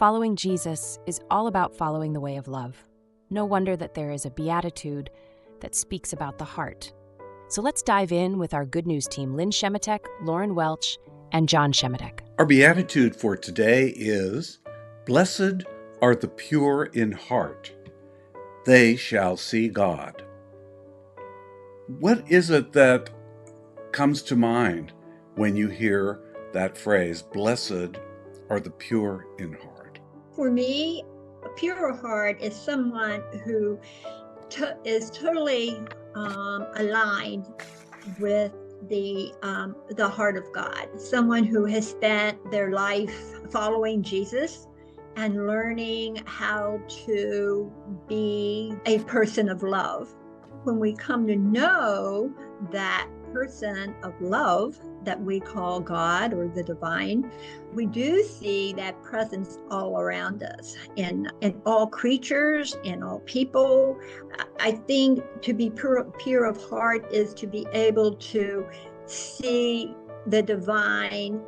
Following Jesus is all about following the way of love. No wonder that there is a beatitude that speaks about the heart. So let's dive in with our Good News team, Lynn Shemetek, Lauren Welch, and John Shemetek. Our beatitude for today is, "Blessed are the pure in heart. They shall see God." What is it that comes to mind when you hear that phrase, "Blessed are the pure in heart"? For me, a pure heart is someone who is totally aligned with the heart of God. Someone who has spent their life following Jesus and learning how to be a person of love. When we come to know that person of love that we call God or the divine, we do see that presence all around us in all creatures, in all people. I think to be pure of heart is to be able to see the divine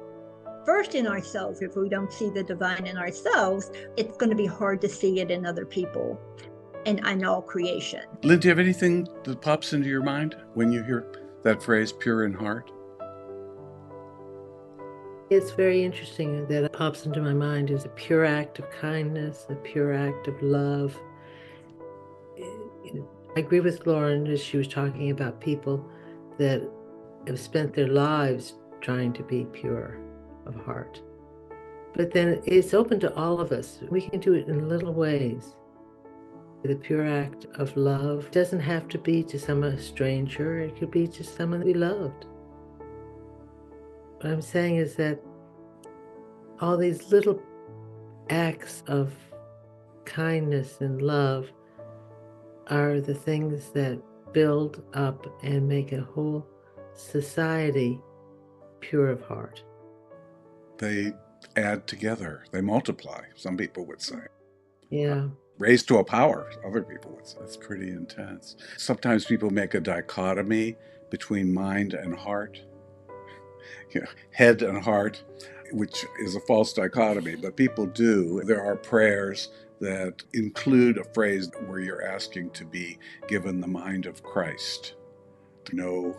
first in ourselves. If we don't see the divine in ourselves, it's going to be hard to see it in other people and in all creation. Lynn, do you have anything that pops into your mind when you hear that phrase, pure in heart? It's very interesting that it pops into my mind is a pure act of kindness, a pure act of love. I agree with Lauren as she was talking about people that have spent their lives trying to be pure of heart. But then it's open to all of us. We can do it in little ways. The pure act of love doesn't have to be to some stranger. It could be to someone we loved. What I'm saying is that all these little acts of kindness and love are the things that build up and make a whole society pure of heart. They add together, they multiply, some people would say. Yeah. Raised to a power, other people would say. That's pretty intense. Sometimes people make a dichotomy between mind and heart, head and heart, which is a false dichotomy, but people do. There are prayers that include a phrase where you're asking to be given the mind of Christ, to know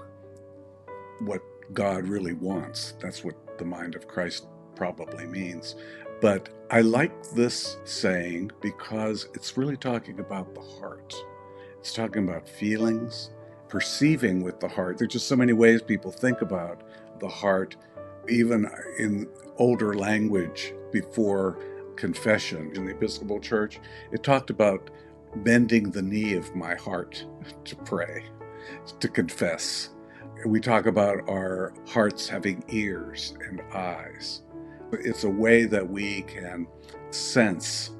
what God really wants. That's what the mind of Christ probably means. But I like this saying because it's really talking about the heart. It's talking about feelings, perceiving with the heart. There's just so many ways people think about the heart, even in older language before confession in the Episcopal Church. It talked about bending the knee of my heart to pray, to confess. We talk about our hearts having ears and eyes. It's a way that we can sense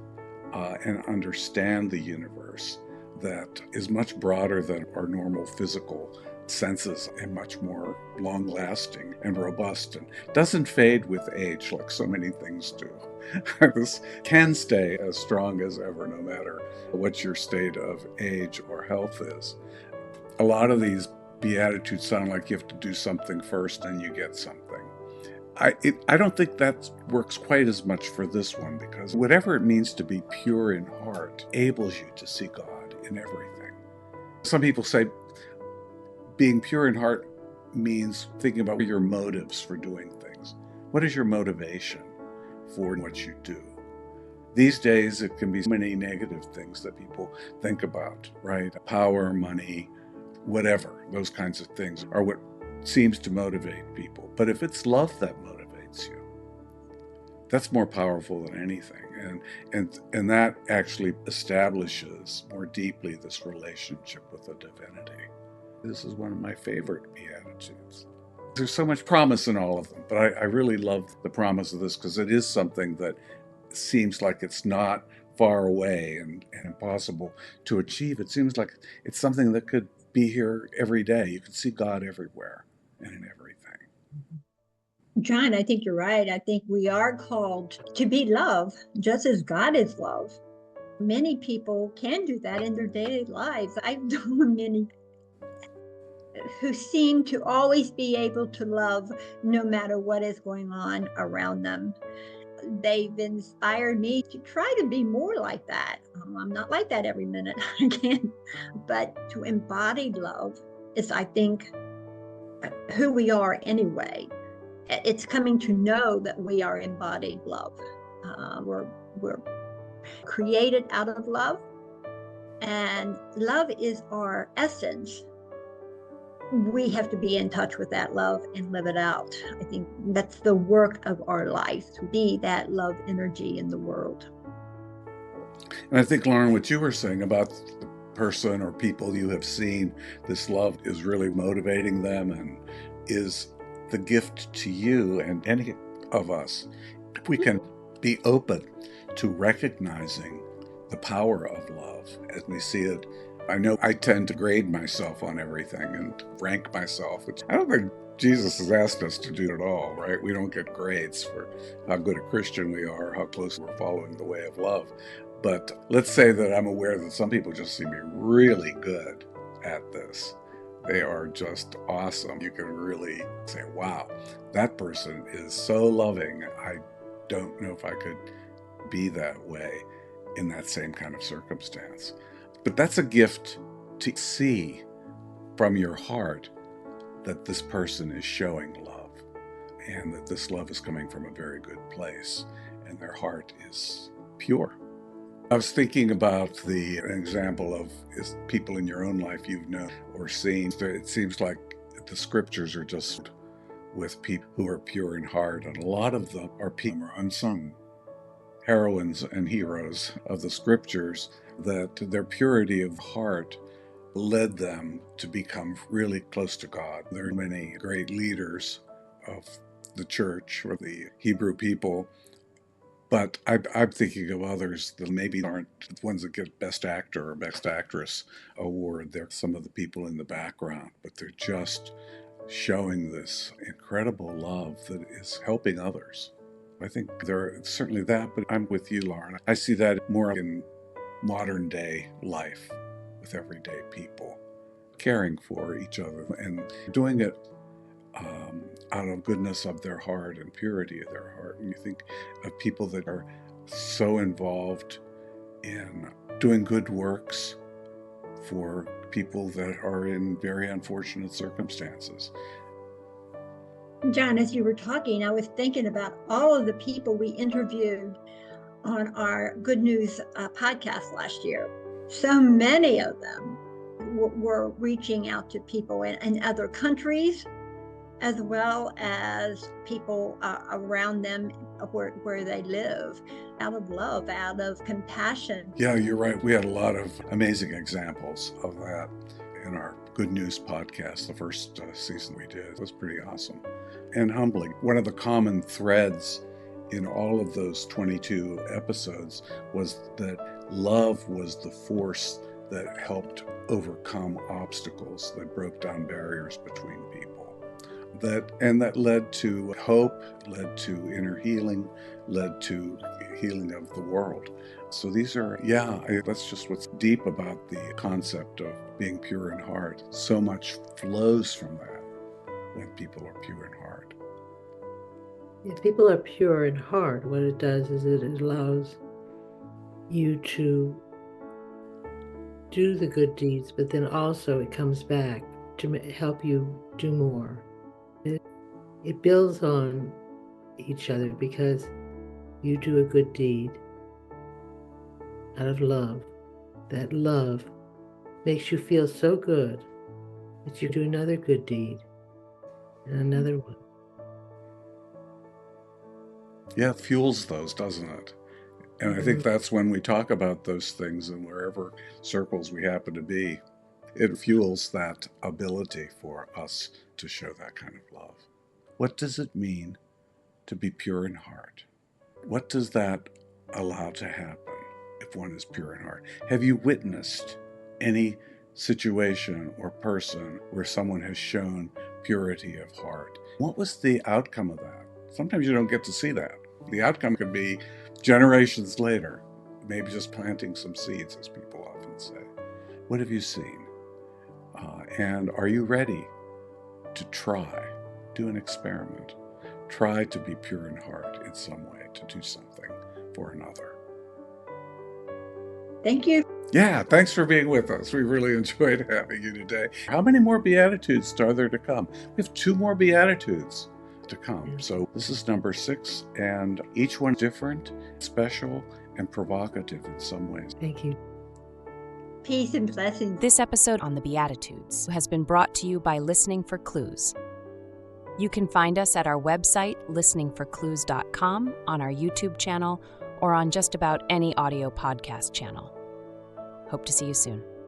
and understand the universe that is much broader than our normal physical senses and much more long-lasting and robust and doesn't fade with age like so many things do. This can stay as strong as ever no matter what your state of age or health is. A lot of these Beatitudes sound like you have to do something first and you get something. I don't think that works quite as much for this one, because whatever it means to be pure in heart enables you to see God in everything. Some people say being pure in heart means thinking about your motives for doing things. What is your motivation for what you do? These days, it can be many negative things that people think about, right? Power, money, whatever, those kinds of things are what seems to motivate people. But if it's love that motivates you, that's more powerful than anything. And that actually establishes more deeply this relationship with the divinity. This is one of my favorite Beatitudes. There's so much promise in all of them, but I really love the promise of this because it is something that seems like it's not far away and impossible to achieve. It seems like it's something that could be here every day. You can see God everywhere and in everything. John, I think you're right. I think we are called to be love, just as God is love. Many people can do that in their daily lives. I've known many who seem to always be able to love no matter what is going on around them. they've inspired me to try to be more like that. I'm not like that every minute I can, but to embody love is, I think, who we are anyway. It's coming to know that we are embodied love. We're created out of love, and love is our essence. We have to be in touch with that love and live it out. I think that's the work of our life, to be that love energy in the world. And I think, Lauren, what you were saying about the person or people you have seen, this love is really motivating them and is the gift to you and any of us. If we can be open to recognizing the power of love as we see it. I know I tend to grade myself on everything and rank myself, which I don't think Jesus has asked us to do at all, right? We don't get grades for how good a Christian we are, how close we're following the way of love. But let's say that I'm aware that some people just seem to be really good at this. They are just awesome. You can really say, wow, that person is so loving. I don't know if I could be that way in that same kind of circumstance. But that's a gift to see from your heart that this person is showing love and that this love is coming from a very good place and their heart is pure. I was thinking about an example of people in your own life you've known or seen. It seems like the scriptures are just with people who are pure in heart, and a lot of them are people who are unsung heroines and heroes of the scriptures, that their purity of heart led them to become really close to God. There are many great leaders of the church or the Hebrew people, but I'm thinking of others that maybe aren't the ones that get Best Actor or Best Actress award. They're some of the people in the background, but they're just showing this incredible love that is helping others. I think there's certainly that, but I'm with you, Lauren. I see that more in modern day life with everyday people, caring for each other and doing it out of goodness of their heart and purity of their heart. And you think of people that are so involved in doing good works for people that are in very unfortunate circumstances. John, as you were talking, I was thinking about all of the people we interviewed on our Good News podcast last year. So many of them were reaching out to people in other countries, as well as people around them where they live, out of love, out of compassion. Yeah, you're right. We had a lot of amazing examples of that in our Good News podcast. The first season we did, it was pretty awesome and humbling. One of the common threads in all of those 22 episodes was that love was the force that helped overcome obstacles, that broke down barriers between people. That led to hope, led to inner healing, led to healing of the world. So these are, that's just what's deep about the concept of being pure in heart. So much flows from that when people are pure in heart. If people are pure in heart, what it does is it allows you to do the good deeds, but then also it comes back to help you do more. It builds on each other because you do a good deed out of love. That love makes you feel so good that you do another good deed and another one. Yeah, it fuels those, doesn't it? And I think that's when we talk about those things in wherever circles we happen to be, it fuels that ability for us to show that kind of love. What does it mean to be pure in heart? What does that allow to happen if one is pure in heart? Have you witnessed any situation or person where someone has shown purity of heart? What was the outcome of that? Sometimes you don't get to see that. The outcome could be generations later, maybe just planting some seeds, as people often say. What have you seen? And are you ready to try? Do an experiment. Try to be pure in heart in some way. to do something for another. Thank you. Yeah, thanks for being with us. We really enjoyed having you today. How many more Beatitudes are there to come? We have 2 more Beatitudes to come. So this is number 6, and each one different, special, and provocative in some ways. Thank you. Peace and blessings. This episode on the Beatitudes has been brought to you by Listening for Clues. You can find us at our website, listeningforclues.com, on our YouTube channel, or on just about any audio podcast channel. Hope to see you soon.